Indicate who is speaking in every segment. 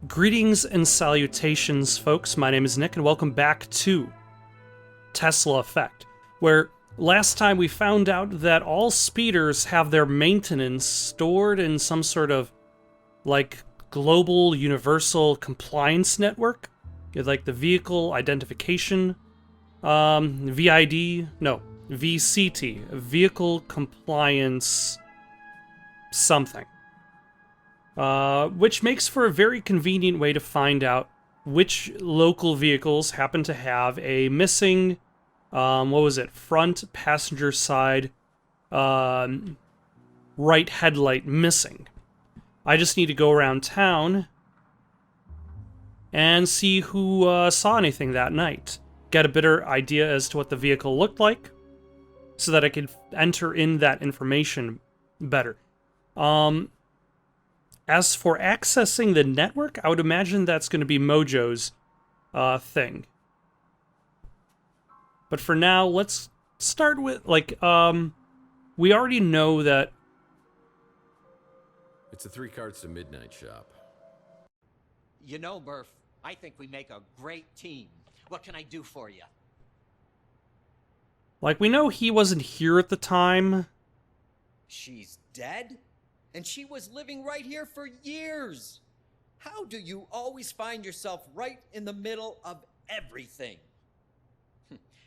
Speaker 1: Greetings and salutations, folks. My name is Nick, and welcome back to Tesla Effect, where last time we found out that all speeders have their maintenance stored in some sort of, global universal compliance network. Like the vehicle identification, VID, no, VCT, vehicle compliance something. Which makes for a very convenient way to find out which local vehicles happen to have a missing, front passenger side, right headlight missing. I just need to go around town and see who saw anything that night. Get a better idea as to what the vehicle looked like, so that I could enter in that information better. As for accessing the network, I would imagine that's going to be Mojo's thing. But for now, let's start with, we already know that...
Speaker 2: It's a 3 carts to midnight shop.
Speaker 3: You know, Murph, I think we make a great team. What can I do for you?
Speaker 1: we know he wasn't here at the time.
Speaker 3: She's dead? And she was living right here for years. How do you always find yourself right in the middle of everything?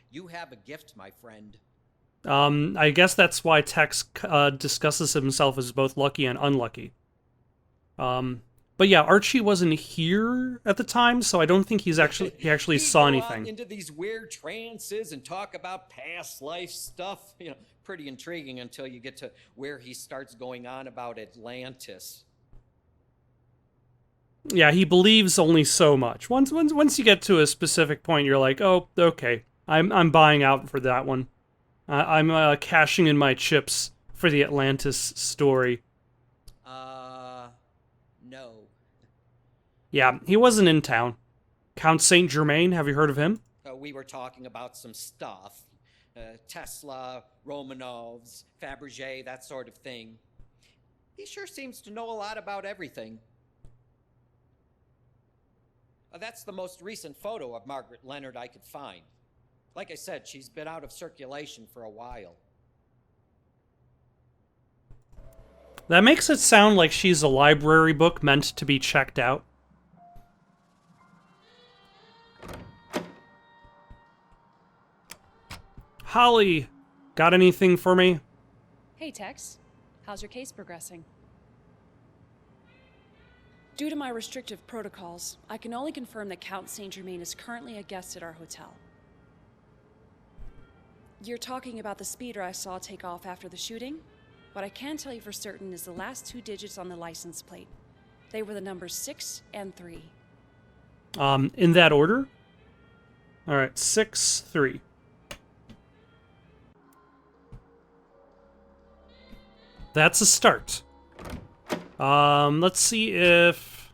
Speaker 3: You have a gift, my friend.
Speaker 1: I guess that's why Tex discusses himself as both lucky and unlucky. But yeah, Archie wasn't here at the time, so I don't think he actually saw anything.
Speaker 3: Into these weird trances and talk about past life stuff. Pretty intriguing until you get to where he starts going on about Atlantis.
Speaker 1: Yeah, he believes only so much. Once you get to a specific point, you're like, oh, okay, I'm buying out for that one. I'm cashing in my chips for the Atlantis story.
Speaker 3: No.
Speaker 1: Yeah, he wasn't in town. Count Saint Germain, have you heard of him?
Speaker 3: We were talking about some stuff. Tesla, Romanovs, Fabergé, that sort of thing. He sure seems to know a lot about everything. That's the most recent photo of Margaret Leonard I could find. Like I said, she's been out of circulation for a while.
Speaker 1: That makes it sound like she's a library book meant to be checked out. Holly, got anything for me?
Speaker 4: Hey, Tex. How's your case progressing? Due to my restrictive protocols, I can only confirm that Count Saint Germain is currently a guest at our hotel. You're talking about the speeder I saw take off after the shooting? What I can tell you for certain is the last 2 digits on the license plate. They were the numbers 6 and 3.
Speaker 1: In that order? Alright, 6-3. That's a start. Let's see if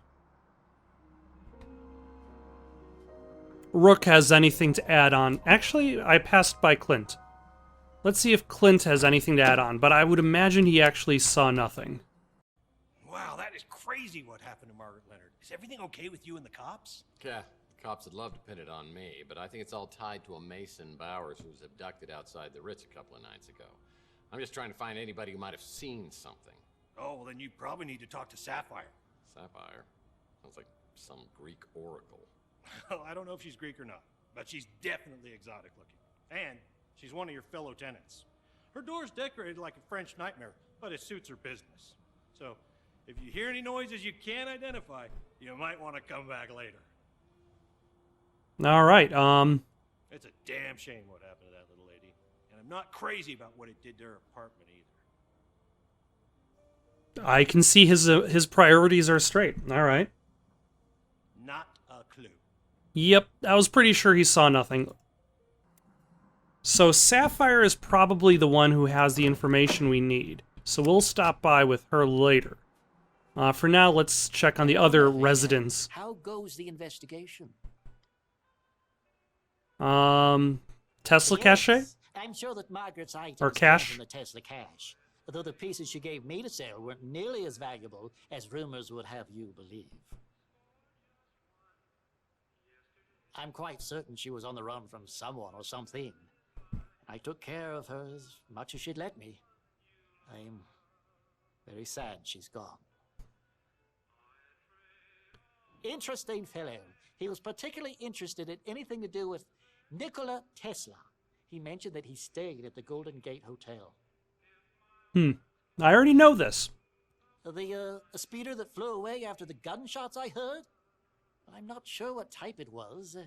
Speaker 1: Rook has anything to add on. Actually, I passed by Clint. Let's see if Clint has anything to add on, but I would imagine he actually saw nothing.
Speaker 5: Wow, that is crazy what happened to Margaret Leonard. Is everything okay with you and the cops?
Speaker 2: Yeah, the cops would love to pin it on me, but I think it's all tied to a Mason Bowers who was abducted outside the Ritz a couple of nights ago. I'm just trying to find anybody who might have seen something.
Speaker 5: Oh, well then you probably need to talk to Sapphire.
Speaker 2: Sapphire? Sounds like some Greek oracle.
Speaker 5: Well, I don't know if she's Greek or not, but she's definitely exotic looking. And she's one of your fellow tenants. Her door's decorated like a French nightmare, but it suits her business. So, if you hear any noises you can't identify, you might want to come back later.
Speaker 1: Alright,
Speaker 5: It's a damn shame what happened to that little lady. And I'm not crazy about what it did to her apartment either.
Speaker 1: I can see his priorities are straight. Alright.
Speaker 5: Not a clue.
Speaker 1: Yep, I was pretty sure he saw nothing. So Sapphire is probably the one who has the information we need. So we'll stop by with her later. For now, let's check on the other residents.
Speaker 6: How goes the investigation?
Speaker 1: Tesla cache?
Speaker 6: I'm sure that Margaret's items
Speaker 1: Or
Speaker 6: come
Speaker 1: cash?
Speaker 6: from the Tesla cache, though the pieces she gave me to sell weren't nearly as valuable as rumors would have you believe. I'm quite certain she was on the run from someone or something. I took care of her as much as she'd let me. I'm very sad she's gone. Interesting fellow. He was particularly interested in anything to do with Nikola Tesla. He mentioned that he stayed at the Golden Gate Hotel.
Speaker 1: I already know this.
Speaker 6: The speeder that flew away after the gunshots I heard? I'm not sure what type it was,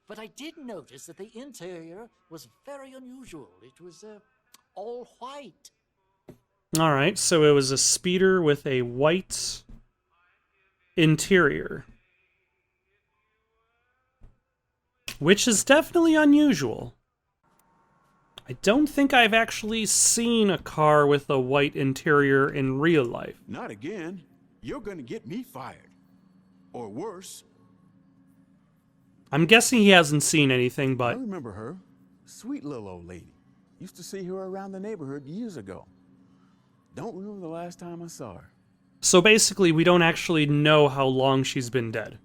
Speaker 6: but I did notice that the interior was very unusual. It was all white.
Speaker 1: All right, so it was a speeder with a white interior, which is definitely unusual. I don't think I've actually seen a car with a white interior in real life.
Speaker 7: Not again. You're gonna get me fired. Or worse.
Speaker 1: I'm guessing he hasn't seen anything,
Speaker 7: I
Speaker 1: but
Speaker 7: remember her. Sweet little old lady. Used to see her around the neighborhood years ago. Don't remember the last time I saw her.
Speaker 1: so basically we don't actually know how long she's been dead.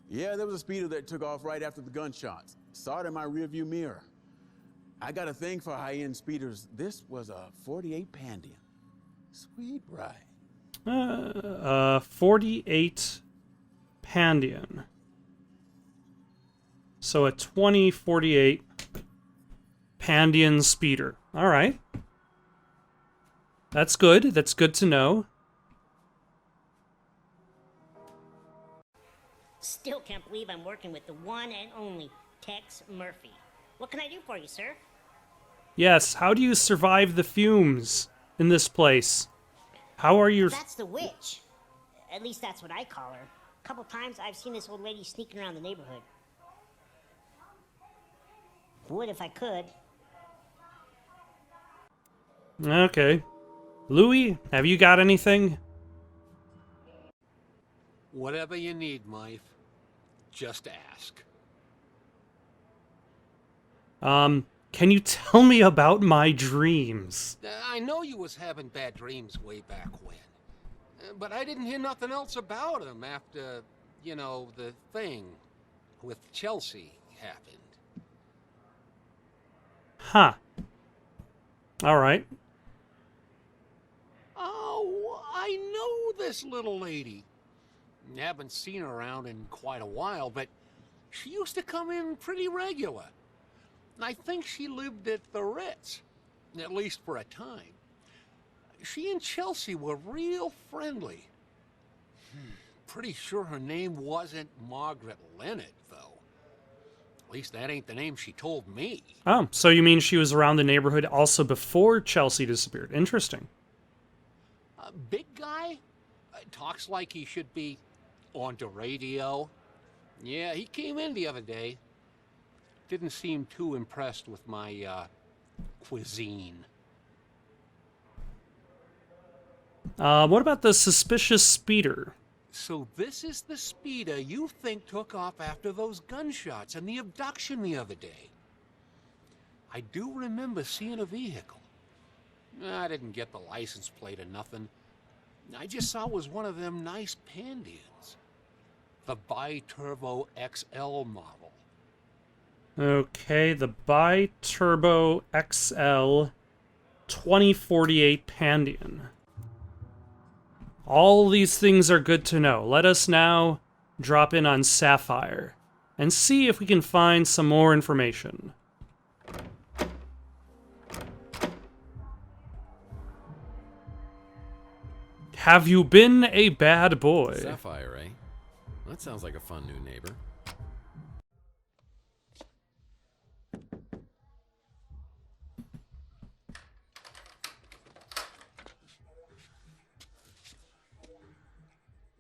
Speaker 7: Yeah, there was a speeder that took off right after the gunshots. Saw it in my rearview mirror. I got a thing for high-end speeders. This was a 48 Pandian. Sweet ride.
Speaker 1: 48 Pandian. So a 2048 Pandian speeder. All right. That's good. That's good to know.
Speaker 8: Still can't believe I'm working with the one and only Tex Murphy. What can I do for you, sir?
Speaker 1: Yes, how do you survive the fumes in this place? How are you...
Speaker 8: That's the witch. At least that's what I call her. A couple times I've seen this old lady sneaking around the neighborhood. Would if I could.
Speaker 1: Okay. Louis, have you got anything?
Speaker 9: Whatever you need, Mike. Just ask.
Speaker 1: Can you tell me about my dreams?
Speaker 9: I know you was having bad dreams way back when. But I didn't hear nothing else about them after, you know, the thing with Chelsea happened.
Speaker 1: Huh. Alright.
Speaker 9: Oh, I know this little lady. Haven't seen her around in quite a while, but she used to come in pretty regular. I think she lived at the Ritz, at least for a time. She and Chelsea were real friendly. Pretty sure her name wasn't Margaret Leonard, though. At least that ain't the name she told me.
Speaker 1: Oh, so you mean she was around the neighborhood also before Chelsea disappeared. Interesting.
Speaker 9: Big guy? Talks like he should be on the radio. Yeah, he came in the other day. Didn't seem too impressed with my, cuisine.
Speaker 1: What about the suspicious speeder?
Speaker 9: So this is the speeder you think took off after those gunshots and the abduction the other day. I do remember seeing a vehicle. I didn't get the license plate or nothing. I just saw it was one of them nice Pandians. The Bi-Turbo XL model.
Speaker 1: Okay, the Bi-Turbo XL 2048 Pandian. All these things are good to know. Let us now drop in on Sapphire and see if we can find some more information. Have you been a bad boy?
Speaker 2: Sapphire, eh? That sounds like a fun new neighbor.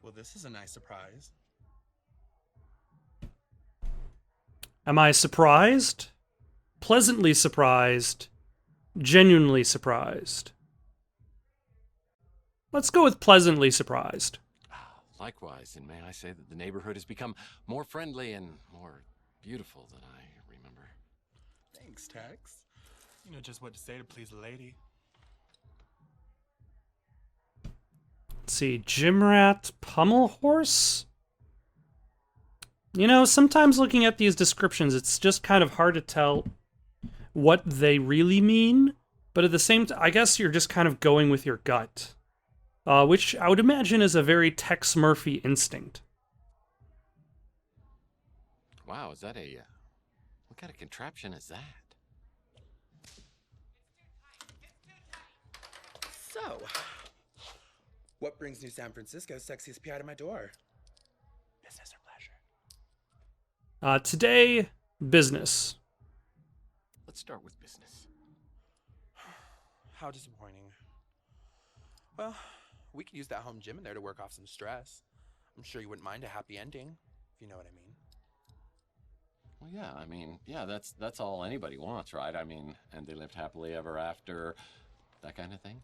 Speaker 10: Well, this is a nice surprise.
Speaker 1: Am I surprised? Pleasantly surprised? Genuinely surprised? Let's go with pleasantly surprised.
Speaker 2: Likewise, and may I say that the neighborhood has become more friendly and more beautiful than I remember.
Speaker 10: Thanks, Tex. You know just what to say to please the lady.
Speaker 1: Let's see, Gym Rat Pummel Horse? You know, sometimes looking at these descriptions, it's just kind of hard to tell what they really mean, but at the same time, I guess you're just kind of going with your gut, which I would imagine is a very Tex Murphy instinct.
Speaker 2: Wow, is that a... what kind of contraption is that?
Speaker 10: So, what brings New San Francisco's sexiest PI to my door? Business or pleasure?
Speaker 1: Today, business.
Speaker 2: Let's start with business.
Speaker 10: How disappointing. Well, we could use that home gym in there to work off some stress. I'm sure you wouldn't mind a happy ending, if you know what I mean.
Speaker 2: Well, yeah, I mean, yeah, that's all anybody wants, right? I mean, and they lived happily ever after, that kind of thing.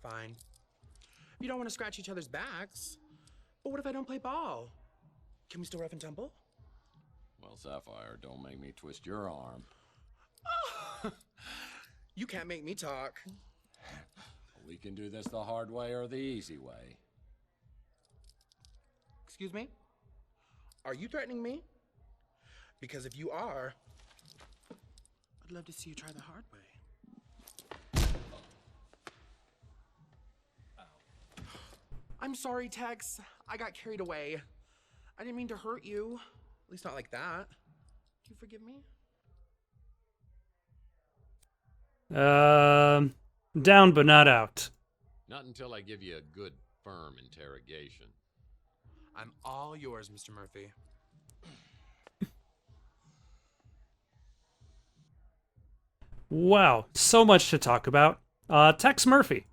Speaker 10: Fine. You don't want to scratch each other's backs. But what if I don't play ball? Can we still rough and tumble?
Speaker 2: Well, Sapphire, don't make me twist your arm.
Speaker 10: You can't make me talk.
Speaker 2: We can do this the hard way or the easy way.
Speaker 10: Excuse me? Are you threatening me? Because if you are, I'd love to see you try the hard way. I'm sorry, Tex. I got carried away. I didn't mean to hurt you. At least not like that. Do you forgive me?
Speaker 1: Down but not out.
Speaker 2: Not until I give you a good, firm interrogation.
Speaker 10: I'm all yours, Mr. Murphy.
Speaker 1: Wow, so much to talk about. Tex Murphy.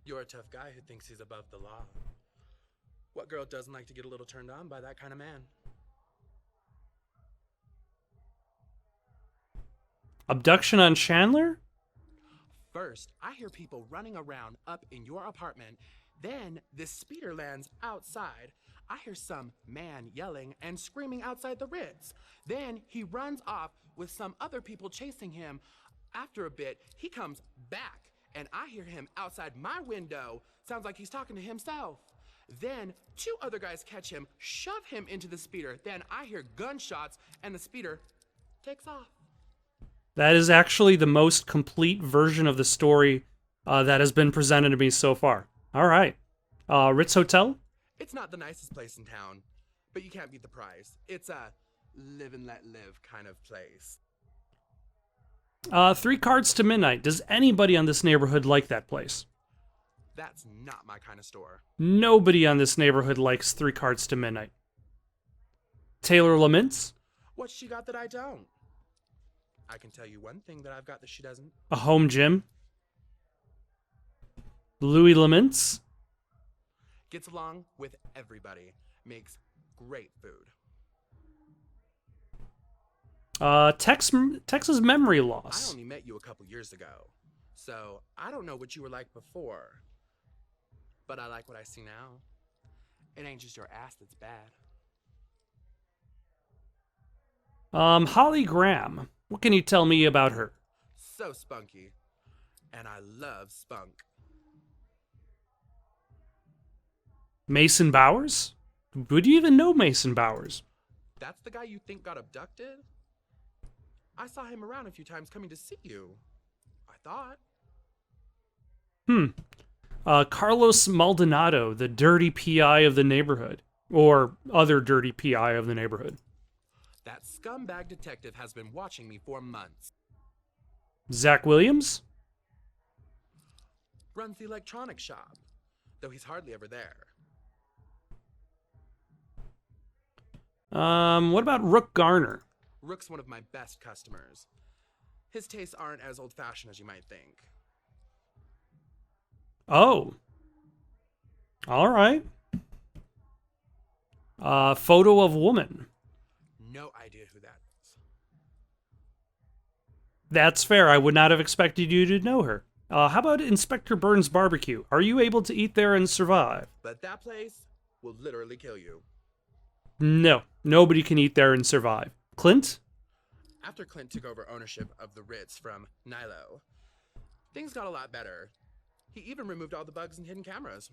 Speaker 10: You're a tough guy who thinks he's above the law. What girl doesn't like to get a little turned on by that kind of man?
Speaker 1: Abduction on Chandler?
Speaker 10: First, I hear people running around up in your apartment. Then, this speeder lands outside. I hear some man yelling and screaming outside the Ritz. Then, he runs off with some other people chasing him. After a bit, he comes back, and I hear him outside my window. Sounds like he's talking to himself. Then, two other guys catch him, shove him into the speeder. Then, I hear gunshots, and the speeder takes off.
Speaker 1: That is actually the most complete version of the story that has been presented to me so far. All right. Ritz Hotel?
Speaker 10: It's not the nicest place in town, but you can't beat the price. It's a live and let live kind of place.
Speaker 1: 3 Cards to Midnight. Does anybody on this neighborhood like that place?
Speaker 10: That's not my kind of store.
Speaker 1: Nobody on this neighborhood likes 3 Cards to Midnight. Taylor Laments?
Speaker 10: What's she got that I don't? I can tell you one thing that I've got that she doesn't.
Speaker 1: A home gym? Louis Laments?
Speaker 10: Gets along with everybody. Makes great food.
Speaker 1: Texas memory
Speaker 10: I
Speaker 1: loss.
Speaker 10: only met you a couple years ago, so I don't know what you were like before. But I like what I see now. It ain't just your ass that's bad.
Speaker 1: Holly Graham. What can you tell me about her?
Speaker 10: So spunky. And I love spunk.
Speaker 1: Mason Bowers? Would you even know Mason Bowers?
Speaker 10: That's the guy you think got abducted? I saw him around a few times coming to see you. I thought.
Speaker 1: Carlos Maldonado, the dirty PI of the neighborhood. Or other dirty PI of the neighborhood.
Speaker 10: That scumbag detective has been watching me for months.
Speaker 1: Zach Williams?
Speaker 10: Runs the electronics shop, though he's hardly ever there.
Speaker 1: What about Rook Garner?
Speaker 10: Rook's one of my best customers. His tastes aren't as old-fashioned as you might think.
Speaker 1: Oh. All right. Photo of woman.
Speaker 10: No idea who that is.
Speaker 1: That's fair. I would not have expected you to know her. How about Inspector Burns Barbecue? Are you able to eat there and survive?
Speaker 10: But that place will literally kill you.
Speaker 1: No. Nobody can eat there and survive. Clint?
Speaker 10: After Clint took over ownership of the Ritz from Nilo, things got a lot better. He even removed all the bugs and hidden cameras.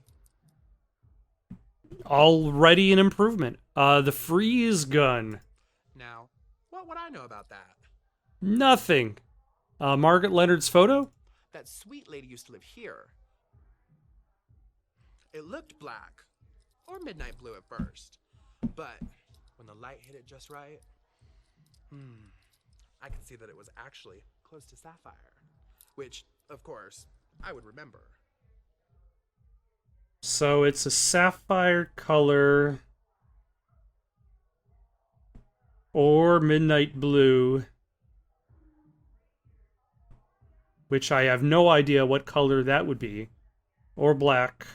Speaker 1: Already an improvement. The freeze gun.
Speaker 10: Now, what would I know about that?
Speaker 1: Nothing. Margaret Leonard's photo?
Speaker 10: That sweet lady used to live here. It looked black, or midnight blue at first, but when the light hit it just right, I could see that it was actually close to sapphire, which, of course, I would remember.
Speaker 1: So it's a sapphire color or midnight blue, which I have no idea what color that would be, or black.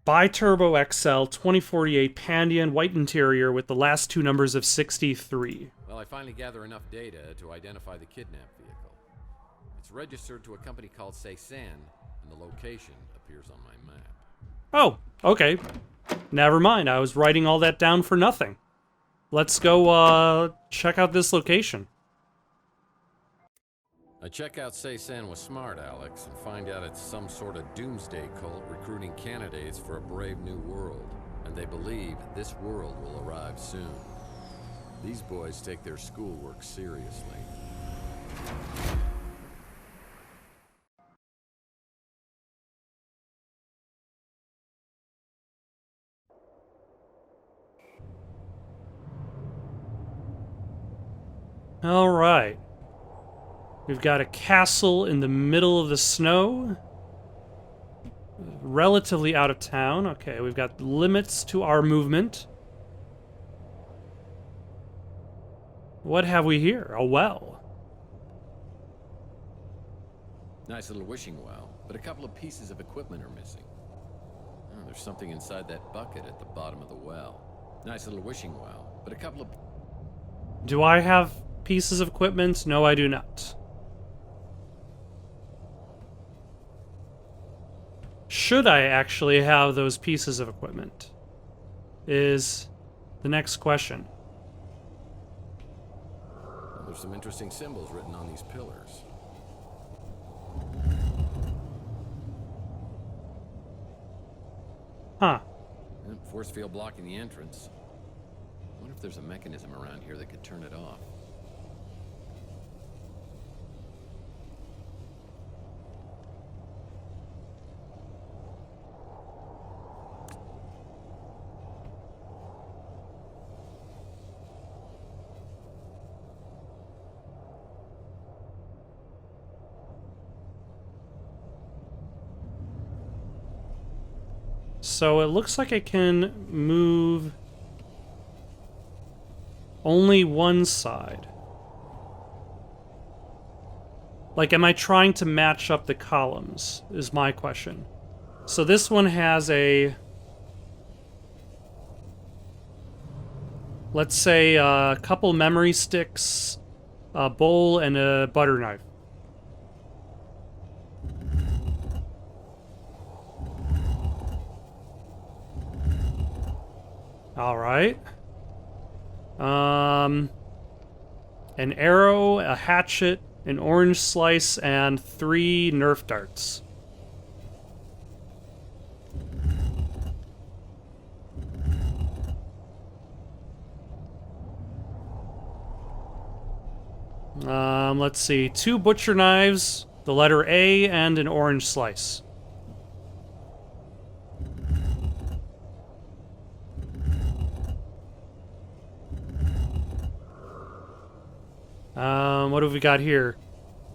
Speaker 1: Bi-Turbo XL 2048 Pandion white interior with the last two numbers of 63.
Speaker 2: Well, I finally gather enough data to identify the kidnapped vehicle. It's registered to a company called Cezanne, and the location appears on my map.
Speaker 1: Oh, okay. Never mind, I was writing all that down for nothing. Let's go, check out this location.
Speaker 2: I check out Cezanne was smart, Alex, and find out it's some sort of doomsday cult recruiting candidates for a brave new world. And they believe this world will arrive soon. These boys take their schoolwork seriously.
Speaker 1: All right. We've got a castle in the middle of the snow. Relatively out of town. Okay, we've got limits to our movement. What have we here? A well.
Speaker 2: Nice little wishing well, but a couple of pieces of equipment are missing. Oh, there's something inside that bucket at the bottom of the well. Nice little wishing well, but a couple of...
Speaker 1: Do I have pieces of equipment? No, I do not. Should I actually have those pieces of equipment? Is the next question.
Speaker 2: Well, there's some interesting symbols written on these pillars.
Speaker 1: Huh.
Speaker 2: Force field blocking the entrance. I wonder if there's a mechanism around here that could turn it off.
Speaker 1: So it looks like I can move only one side. Like, am I trying to match up the columns, is my question. So this one has a... let's say a couple memory sticks, a bowl, and a butter knife. All right. An arrow, a hatchet, an orange slice, and 3 Nerf darts. Let's see. 2 butcher knives, the letter A, and an orange slice. What have we got here?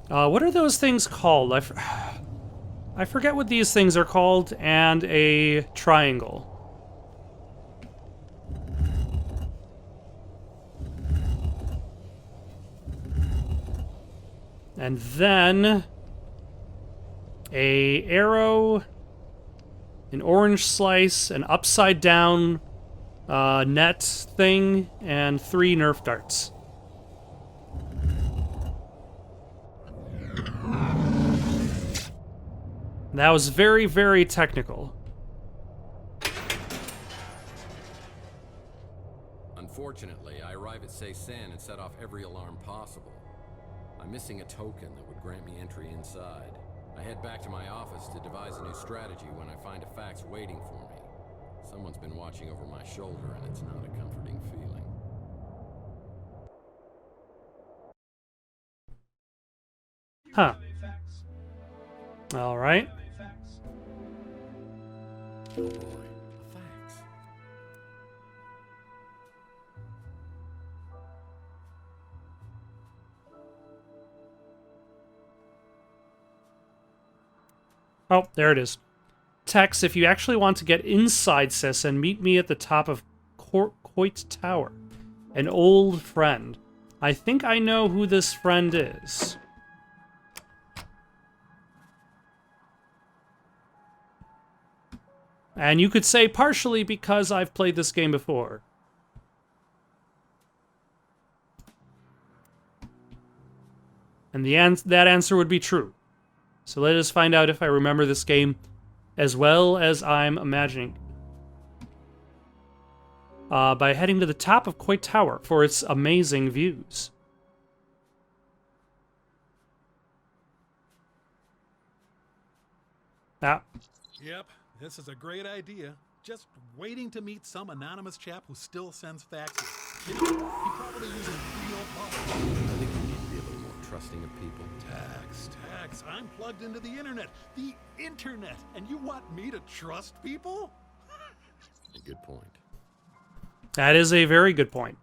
Speaker 1: What are those things called? I forget what these things are called, and a triangle. And then a arrow, an orange slice, an upside down net thing, and 3 Nerf darts. That was very, very technical.
Speaker 2: Unfortunately, I arrive at Cezanne and set off every alarm possible. I'm missing a token that would grant me entry inside. I head back to my office to devise a new strategy when I find a fax waiting for me. Someone's been watching over my shoulder, and it's not a comforting feeling.
Speaker 1: Huh. All right.
Speaker 2: Oh boy, a fax.
Speaker 1: Oh, there it is. Tex, if you actually want to get inside Sisson, meet me at the top of Coit Tower. An old friend. I think I know who this friend is. And you could say partially because I've played this game before. And that answer would be true. So let us find out if I remember this game as well as I'm imagining. By heading to the top of Coit Tower for its amazing views. Ah.
Speaker 11: Yep, this is a great idea. Just waiting to meet some anonymous chap who still sends faxes. You know, he probably uses real power.
Speaker 2: I think we need to be a little more trusting of people.
Speaker 11: Tax, I'm plugged into the internet. The internet! And you want me to trust people?
Speaker 2: A good point.
Speaker 1: That is a very good point.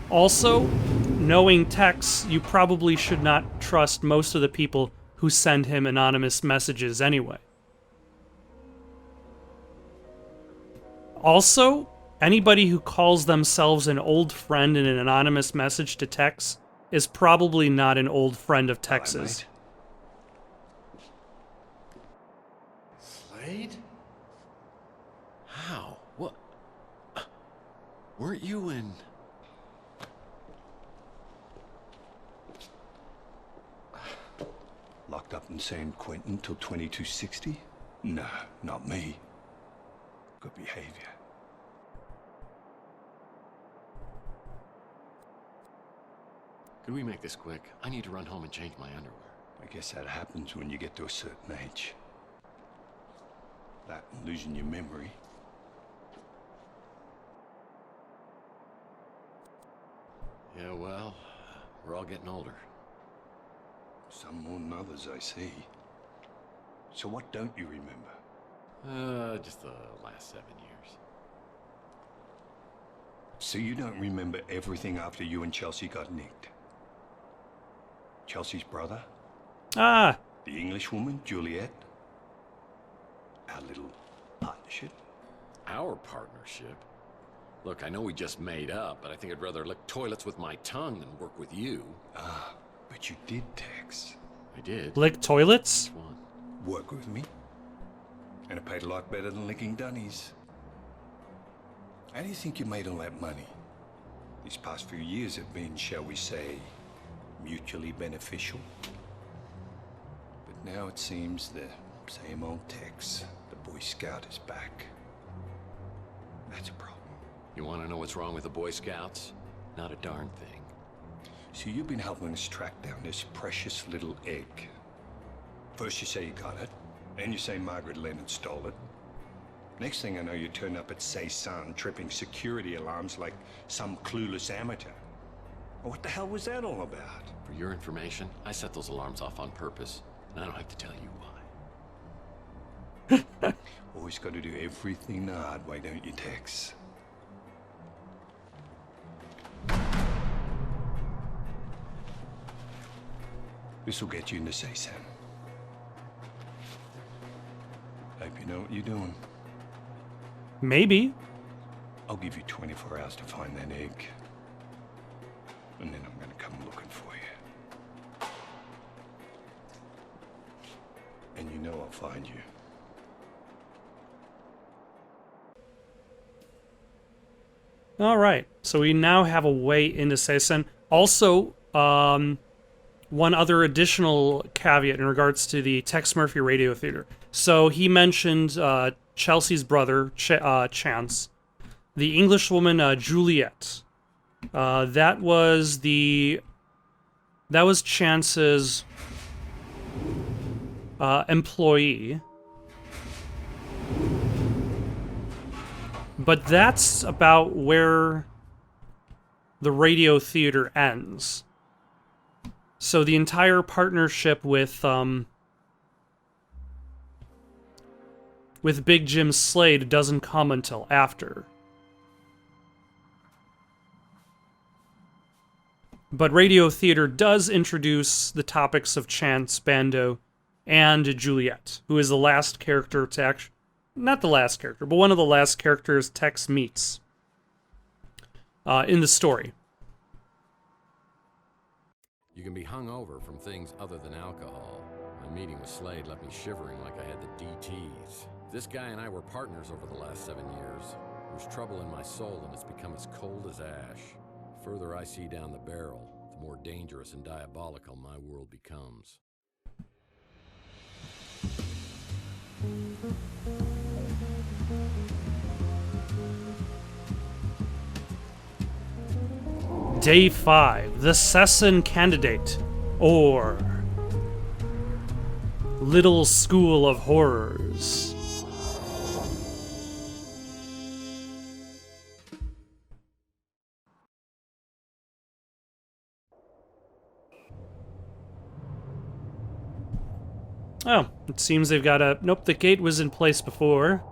Speaker 1: Also, knowing Tex, you probably should not trust most of the people who send him anonymous messages anyway. Also, anybody who calls themselves an old friend in an anonymous message to Tex is probably not an old friend of Tex's.
Speaker 2: Slade? How? What? Weren't you in...
Speaker 12: Locked up in San Quentin till 2260? No, not me. Good behavior.
Speaker 2: Could we make this quick? I need to run home and change my underwear.
Speaker 12: I guess that happens when you get to a certain age. That and losing your memory.
Speaker 2: Yeah, well, we're all getting older.
Speaker 12: Some more than others, I see. So what don't you remember?
Speaker 2: Just the last 7 years.
Speaker 12: So you don't remember everything after you and Chelsea got nicked? Chelsea's brother?
Speaker 1: Ah!
Speaker 12: The English woman, Juliet? Our little partnership?
Speaker 2: Our partnership? Look, I know we just made up, but I think I'd rather lick toilets with my tongue than work with you.
Speaker 12: Ah, but you did, Tex.
Speaker 2: I did.
Speaker 1: Lick toilets?
Speaker 2: Which one?
Speaker 12: Work with me. And it paid a lot better than licking dunnies. How do you think you made all that money? These past few years have been, shall we say, mutually beneficial. But now it seems the same old Tex, the Boy Scout, is back. That's a problem.
Speaker 2: You want to know what's wrong with the Boy Scouts? Not a darn thing.
Speaker 12: So you've been helping us track down this precious little egg. First you say you got it, then you say Margaret Leonard stole it. Next thing I know, you turn up at Cezanne tripping security alarms like some clueless amateur. What the hell was that all about?
Speaker 2: For your information, I set those alarms off on purpose, and I don't have to tell you why.
Speaker 12: Always got to do everything the hard way, don't you, Tex? This will get you into Cezanne. Hope you know what you're doing.
Speaker 1: Maybe.
Speaker 12: I'll give you 24 hours to find that egg. And then I'm gonna come looking for you. And you know I'll find you.
Speaker 1: All right. So we now have a way into Cezanne. Also, one other additional caveat in regards to the Tex Murphy Radio Theater. So he mentioned Chelsea's brother, Chance, the Englishwoman, Juliet. That was Chance's employee. But that's about where the radio theater ends. So the entire partnership with Big Jim Slade doesn't come until after. But radio theater does introduce the topics of Chance, Bando, and Juliet, who is the last character to actually... Not the last character, but one of the last characters Tex meets in the story.
Speaker 2: You can be hungover from things other than alcohol. My meeting with Slade left me shivering like I had the DTs. This guy and I were partners over the last 7 years. There's trouble in my soul, and it's become as cold as ash. The further I see down the barrel, the more dangerous and diabolical my world becomes.
Speaker 1: Day 5, the Sesson Candidate, or Little School of Horrors. Oh, it seems they've got a... Nope, the gate was in place before.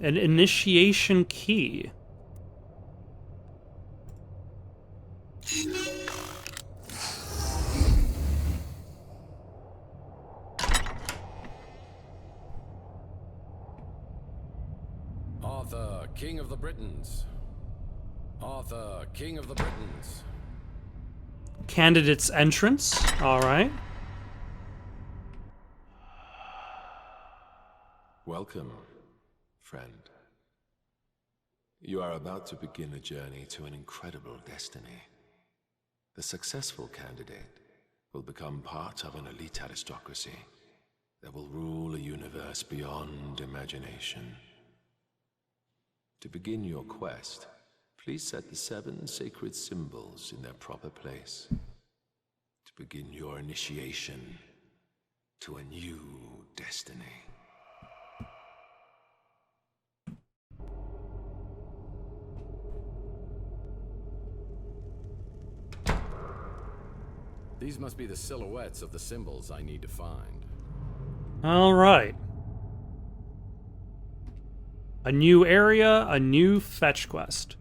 Speaker 1: An initiation key.
Speaker 2: Arthur, King of the Britons. Arthur, King of the Britons.
Speaker 1: Candidate's entrance. All right.
Speaker 13: Welcome, friend. You are about to begin a journey to an incredible destiny. The successful candidate will become part of an elite aristocracy that will rule a universe beyond imagination. To begin your quest, please set the 7 sacred symbols in their proper place. To begin your initiation to a new destiny.
Speaker 2: These must be the silhouettes of the symbols I need to find.
Speaker 1: All right. A new area, a new fetch quest.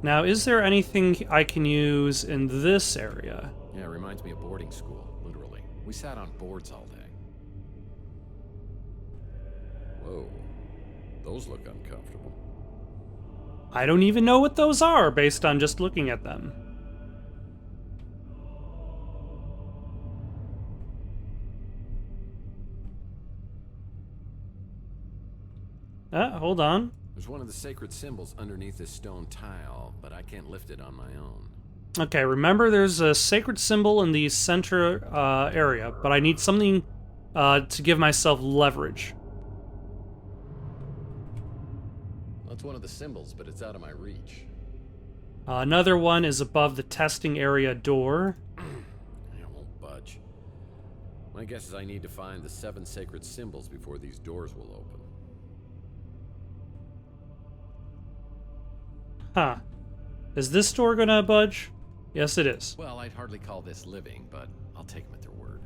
Speaker 1: Now, is there anything I can use in this area?
Speaker 2: Yeah, it reminds me of boarding school, literally. We sat on boards all day. Whoa, those look uncomfortable.
Speaker 1: I don't even know what those are based on just looking at them. Hold on.
Speaker 2: There's one of the sacred symbols underneath this stone tile, but I can't lift it on my own.
Speaker 1: Okay, remember there's a sacred symbol in the center area, but I need something to give myself leverage.
Speaker 2: That's one of the symbols, but it's out of my reach.
Speaker 1: Another one is above the testing area door.
Speaker 2: It won't budge. My guess is I need to find the 7 sacred symbols before these doors will open.
Speaker 1: Huh. Is this door gonna budge? Yes, it is.
Speaker 2: Well, I'd hardly call this living, but I'll take them at their word.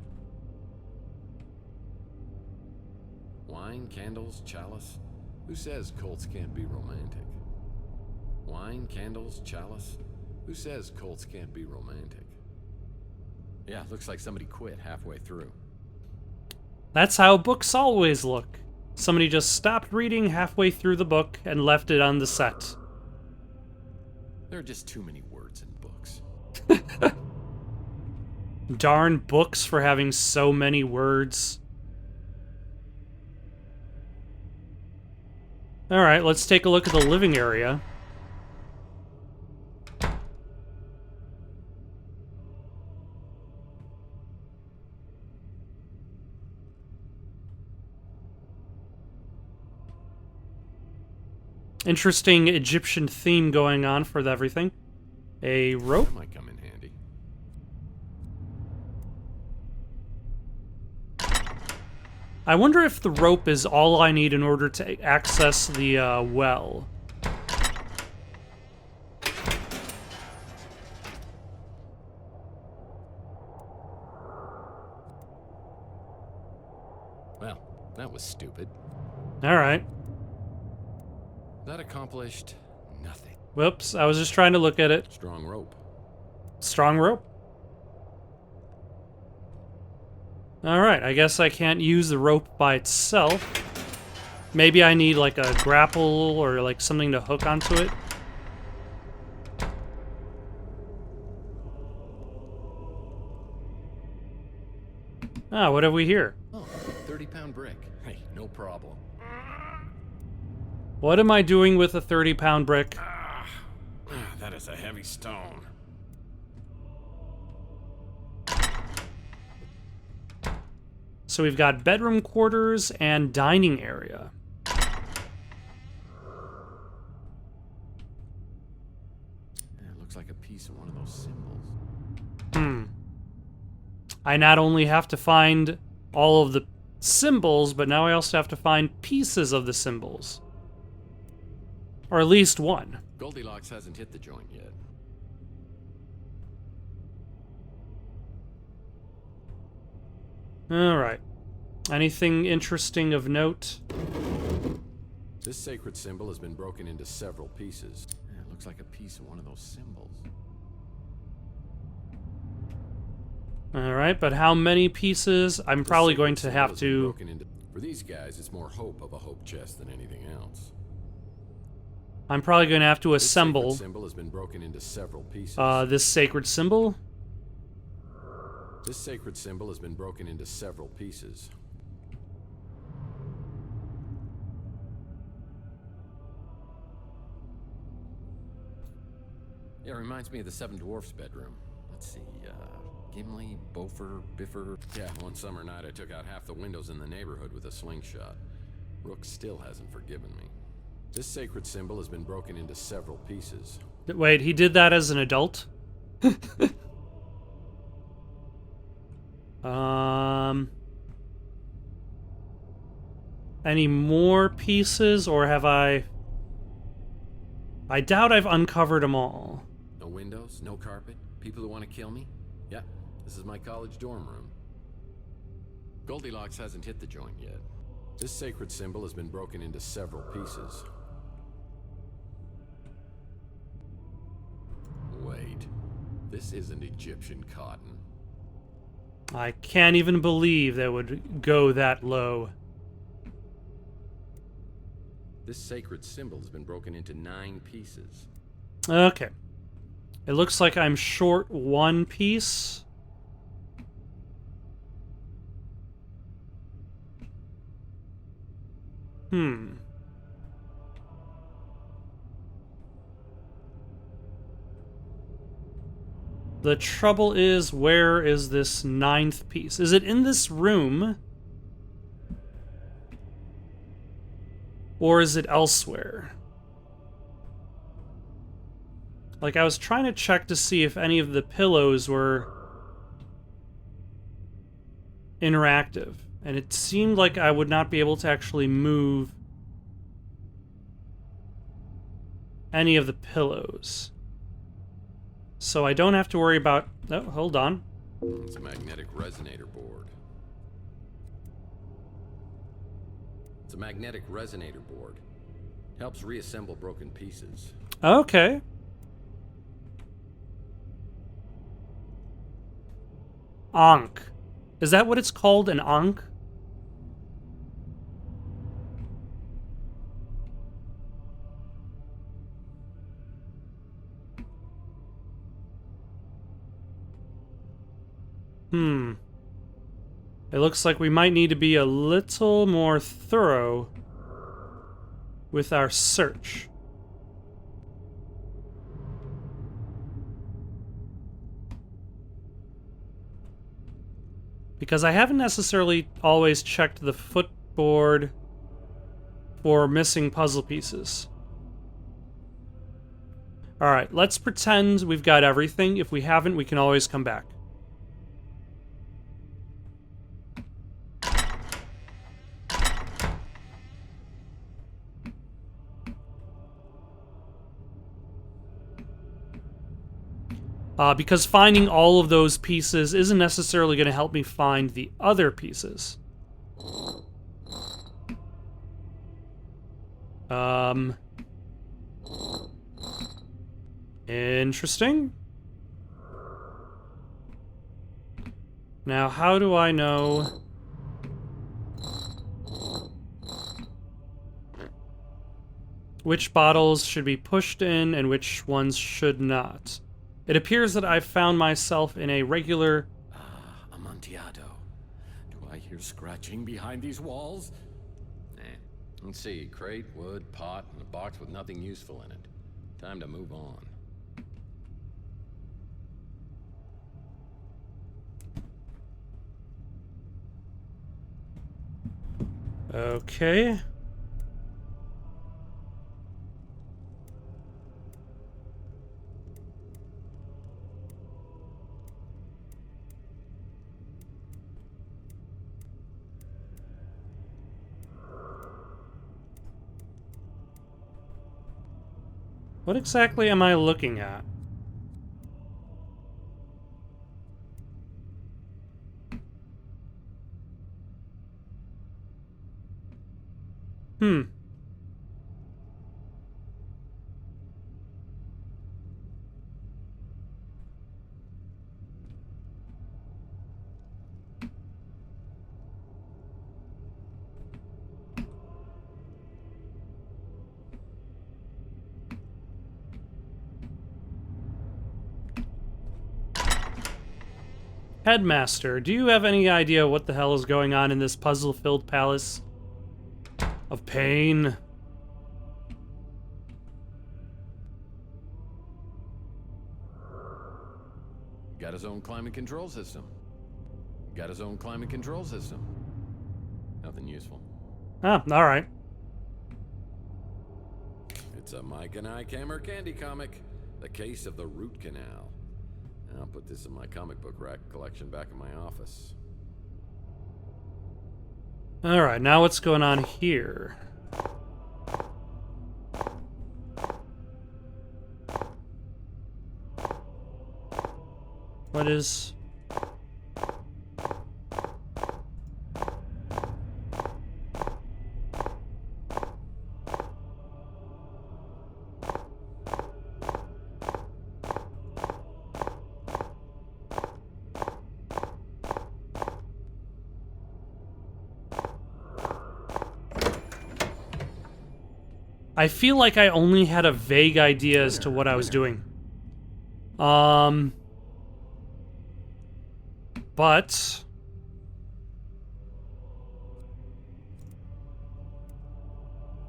Speaker 2: Wine, candles, chalice. Who says Colts can't be romantic? Wine, candles, chalice. Who says Colts can't be romantic? Yeah, looks like somebody quit halfway through.
Speaker 1: That's how books always look. Somebody just stopped reading halfway through the book and left it on the set.
Speaker 2: There are just too many words in books.
Speaker 1: Darn books for having so many words. Alright, let's take a look at the living area. Interesting Egyptian theme going on for everything. A rope.
Speaker 2: That might come in handy.
Speaker 1: I wonder if the rope is all I need in order to access the well.
Speaker 2: Well, that was stupid.
Speaker 1: All right.
Speaker 2: That accomplished nothing.
Speaker 1: Whoops, I was just trying to look at it.
Speaker 2: Strong rope.
Speaker 1: Strong rope. Alright, I guess I can't use the rope by itself. Maybe I need like a grapple or like something to hook onto it. Ah, what have we here?
Speaker 2: Oh, 30-pound brick. Hey, no problem.
Speaker 1: What am I doing with a 30-pound brick?
Speaker 2: That is a heavy stone.
Speaker 1: So we've got bedroom quarters and dining area.
Speaker 2: It looks like a piece of one of those symbols.
Speaker 1: I not only have to find all of the symbols, but now I also have to find pieces of the symbols. Or at least one.
Speaker 2: Goldilocks hasn't hit the joint yet.
Speaker 1: Alright. Anything interesting of note?
Speaker 2: This sacred symbol has been broken into several pieces. It looks like a piece of one of those symbols.
Speaker 1: Alright, but how many pieces? I'm probably going to have to...
Speaker 2: For these guys, it's more hope of a hope chest than anything else.
Speaker 1: I'm probably going to have to assemble
Speaker 2: This symbol has been broken into several pieces.
Speaker 1: this sacred symbol.
Speaker 2: This sacred symbol has been broken into several pieces. Yeah, it reminds me of the Seven Dwarfs bedroom. Let's see, Gimli, Beaufort, Biffer. Yeah, one summer night I took out half the windows in the neighborhood with a slingshot. Rook still hasn't forgiven me. This sacred symbol has been broken into several pieces.
Speaker 1: Wait, he did that as an adult? Any more pieces, or have I doubt I've uncovered them all.
Speaker 2: No windows, no carpet, people who want to kill me? Yeah, this is my college dorm room. Goldilocks hasn't hit the joint yet. This sacred symbol has been broken into several pieces. Wait, this isn't Egyptian cotton.
Speaker 1: I can't even believe they would go that low.
Speaker 2: This sacred symbol has been broken into 9 pieces.
Speaker 1: Okay. It looks like I'm short one piece. The trouble is, where is this 9th piece? Is it in this room? Or is it elsewhere? Like, I was trying to check to see if any of the pillows were interactive, and it seemed like I would not be able to actually move any of the pillows. So I don't have to worry about... Oh, hold on.
Speaker 2: It's a magnetic resonator board. It's a magnetic resonator board. Helps reassemble broken pieces.
Speaker 1: Okay. Ankh. Is that what it's called, an Ankh? It looks like we might need to be a little more thorough with our search. Because I haven't necessarily always checked the footboard for missing puzzle pieces. Alright, let's pretend we've got everything. If we haven't, we can always come back. Because finding all of those pieces isn't necessarily going to help me find the other pieces. Interesting. Now, how do I know... which bottles should be pushed in and which ones should not? It appears that I've found myself in a regular...
Speaker 2: Amontillado. Do I hear scratching behind these walls? Let's see. Crate, wood, pot, and a box with nothing useful in it. Time to move on.
Speaker 1: Okay. What exactly am I looking at? Headmaster, do you have any idea what the hell is going on in this puzzle-filled palace of pain?
Speaker 2: Got his own climate control system. Nothing useful.
Speaker 1: Ah, alright.
Speaker 2: It's a Mike and I Camera Candy comic. The Case of the Root Canal. I'll put this in my comic book rack collection back in my office.
Speaker 1: Alright, now what's going on here? What is... I feel like I only had a vague idea as to what I was doing. But...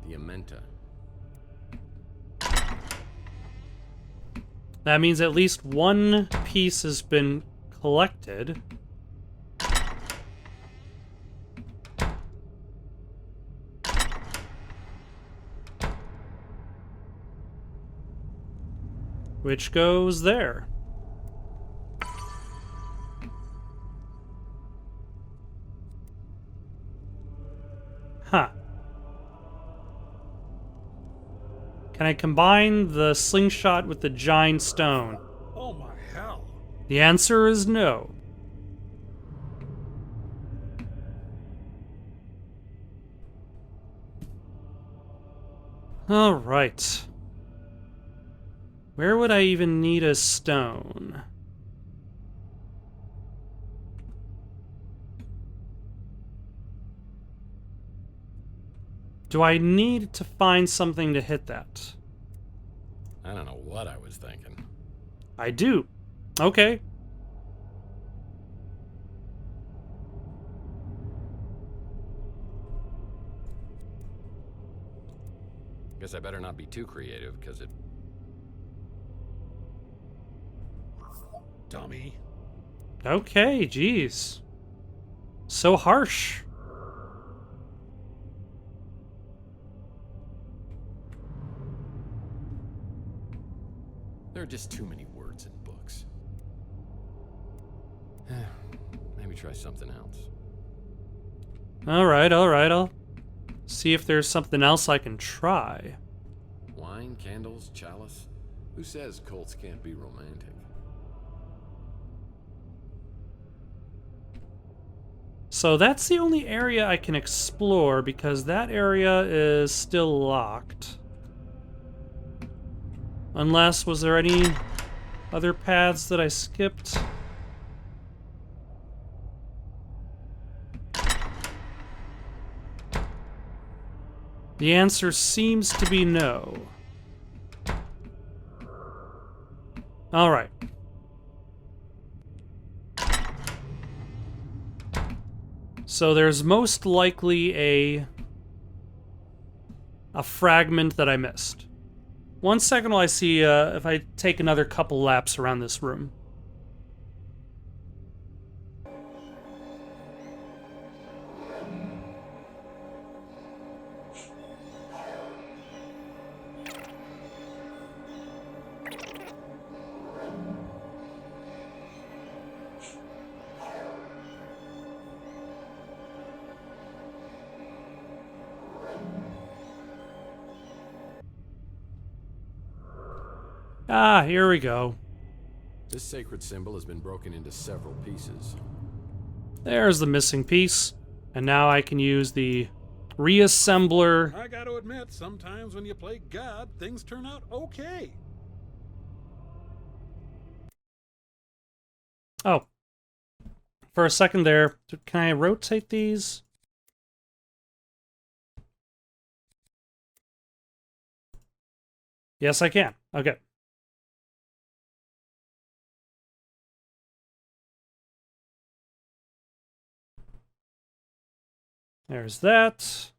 Speaker 2: The Amenta.
Speaker 1: that means at least one piece has been collected. Which goes there. Huh. Can I combine the slingshot with the giant stone?
Speaker 11: Oh my hell.
Speaker 1: The answer is no. All right. Where would I even need a stone? Do I need to find something to hit that?
Speaker 2: I don't know what I was thinking.
Speaker 1: I do. Okay.
Speaker 2: Guess I better not be too creative, because it...
Speaker 11: Dummy.
Speaker 1: Okay, jeez. So harsh.
Speaker 2: There are just too many words in books. Maybe try something else.
Speaker 1: Alright, I'll see if there's something else I can try.
Speaker 2: Wine, candles, chalice? Who says cults can't be romantic?
Speaker 1: So that's the only area I can explore because that area is still locked. Unless, was there any other paths that I skipped? The answer seems to be no. All right. So there's most likely a fragment that I missed. 1 second while I see if I take another couple laps around this room. Ah, here we go.
Speaker 2: This sacred symbol has been broken into several pieces.
Speaker 1: There's the missing piece. And now I can use the reassembler.
Speaker 11: I gotta admit, sometimes when you play God, things turn out okay.
Speaker 1: Oh. For a second there, can I rotate these? Yes, I can. Okay. There's that.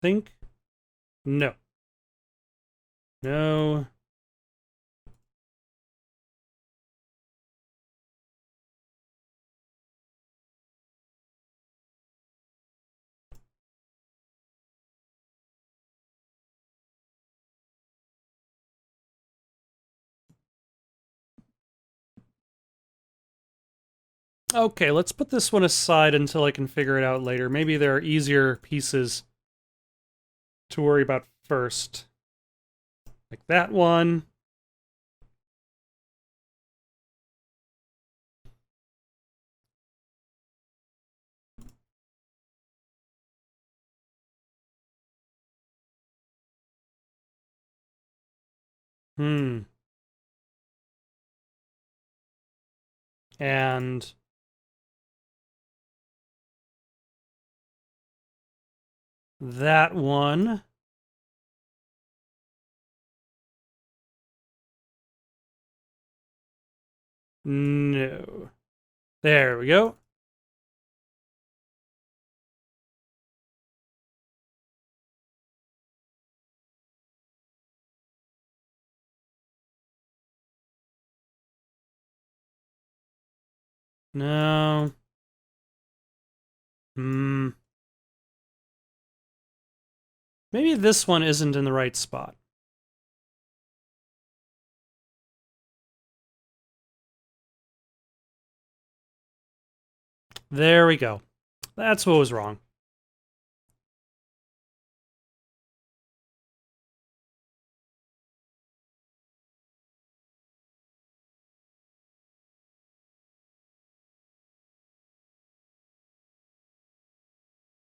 Speaker 1: Think? No. No. Okay, let's put this one aside until I can figure it out later. Maybe there are easier pieces to worry about first. Like that one. And that one. No. There we go. No. Maybe this one isn't in the right spot. There we go. That's what was wrong.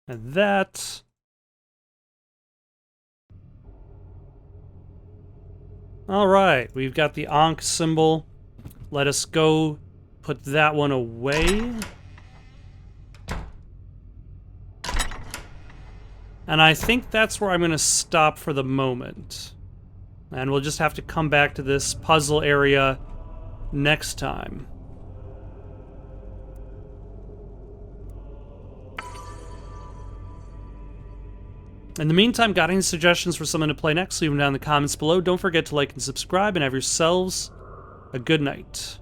Speaker 1: And that. All right, we've got the Ankh symbol. Let us go put that one away. And I think that's where I'm going to stop for the moment. And we'll just have to come back to this puzzle area next time. In the meantime, got any suggestions for someone to play next? Leave them down in the comments below. Don't forget to like and subscribe, and have yourselves a good night.